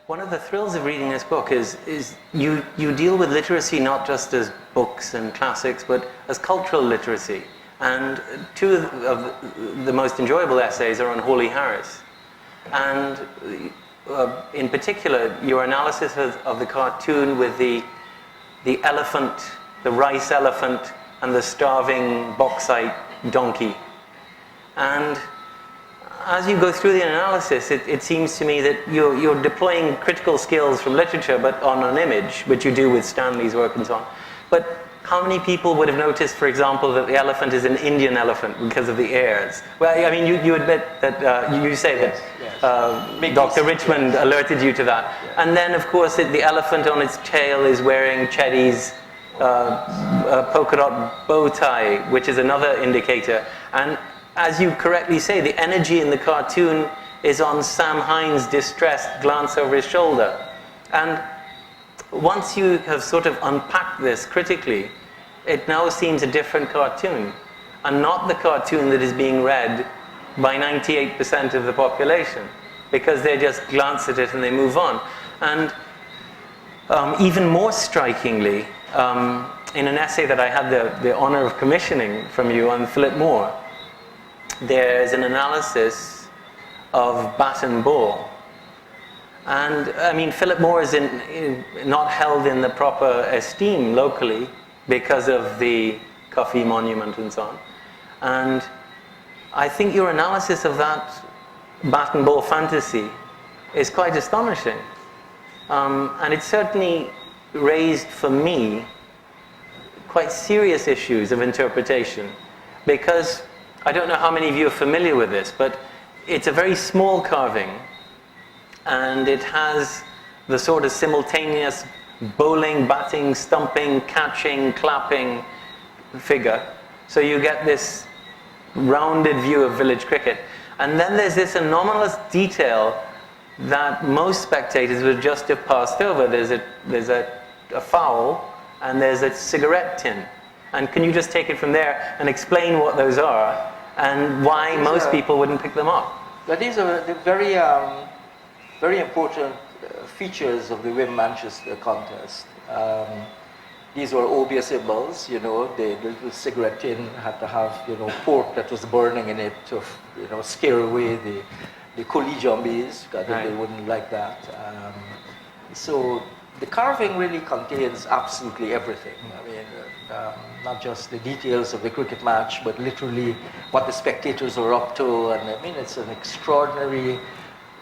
One of the thrills of reading this book is you deal with literacy not just as books and classics, but as cultural literacy. And two of the most enjoyable essays are on Hawley Harris. And in particular, your analysis of the cartoon with the elephant, the rice elephant, and the starving bauxite donkey. And as you go through the analysis, it seems to me that you're deploying critical skills from literature, but on an image, which you do with Stanley's work and so on. But how many people would have noticed, for example, that the elephant is an Indian elephant because of the ears? Well, I mean, you admit that, you say yes, that yes. Dr. Richmond alerted you to that. Yes. And then, of course, the elephant on its tail is wearing Chetty's polka dot bow tie, which is another indicator. And as you correctly say, the energy in the cartoon is on Sam Hines' distressed glance over his shoulder. And once you have sort of unpacked this critically, it now seems a different cartoon, and not the cartoon that is being read by 98% of the population, because they just glance at it and they move on. And even more strikingly, in an essay that I had the honor of commissioning from you on Philip Moore, there's an analysis of bat and ball. And I mean, Philip Moore is not held in the proper esteem locally because of the Coffee Monument and so on. And I think your analysis of that bat and ball fantasy is quite astonishing. And it certainly raised for me quite serious issues of interpretation, because I don't know how many of you are familiar with this, but it's a very small carving, and it has the sort of simultaneous bowling, batting, stumping, catching, clapping figure. So you get this rounded view of village cricket. And then there's this anomalous detail that most spectators would just have passed over. There's a fowl, and there's a cigarette tin. And can you just take it from there and explain what those are and why most people wouldn't pick them up? But these are the very, very important features of the Wim Manchester contest. These were obvious symbols, you know. The little cigarette tin had to have, you know, pork that was burning in it to, you know, scare away the coolie jumbies, because right. They wouldn't like that. So the carving really contains absolutely everything. I mean, not just the details of the cricket match, but literally what the spectators are up to. And I mean, it's an extraordinary,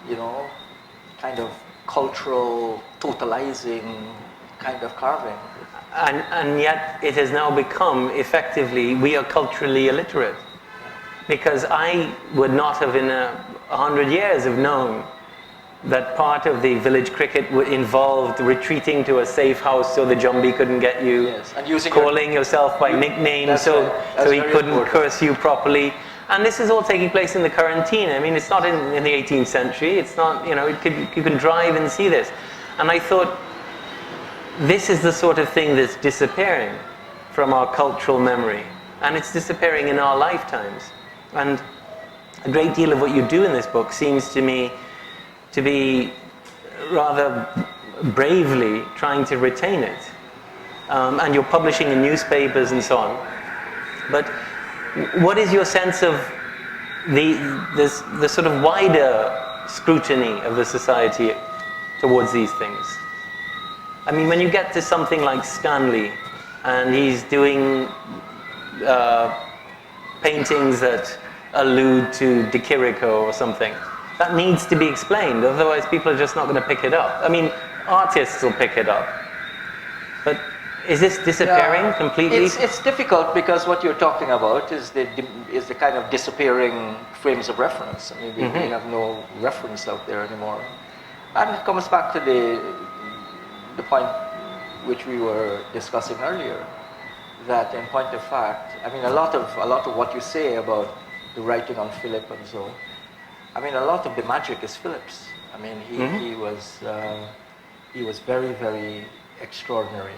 you know, kind of cultural, totalizing kind of carving. And yet it has now become, effectively, we are culturally illiterate. Because I would not have in 100 years have known that part of the village cricket involved retreating to a safe house so the jumbie couldn't get you, yes. And using calling yourself by nickname so he couldn't curse you properly. And this is all taking place in the quarantine. I mean, it's not in the 18th century. It's not, you know, you can drive and see this. And I thought, this is the sort of thing that's disappearing from our cultural memory. And it's disappearing in our lifetimes. And a great deal of what you do in this book seems to me to be rather bravely trying to retain it. And you're publishing in newspapers and so on. But what is your sense of the sort of wider scrutiny of the society towards these things? I mean, when you get to something like Stanley, and he's doing paintings that allude to De Chirico or something, that needs to be explained, otherwise people are just not going to pick it up. I mean, artists will pick it up. But is this disappearing completely? It's difficult, because what you're talking about is the kind of disappearing frames of reference. I mean, we have no reference out there anymore. And it comes back to the point which we were discussing earlier, that in point of fact, I mean, a lot of what you say about the writing on Philip and so, I mean, a lot of the magic is Philip's. I mean, he was very, very extraordinary,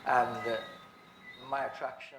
and my attraction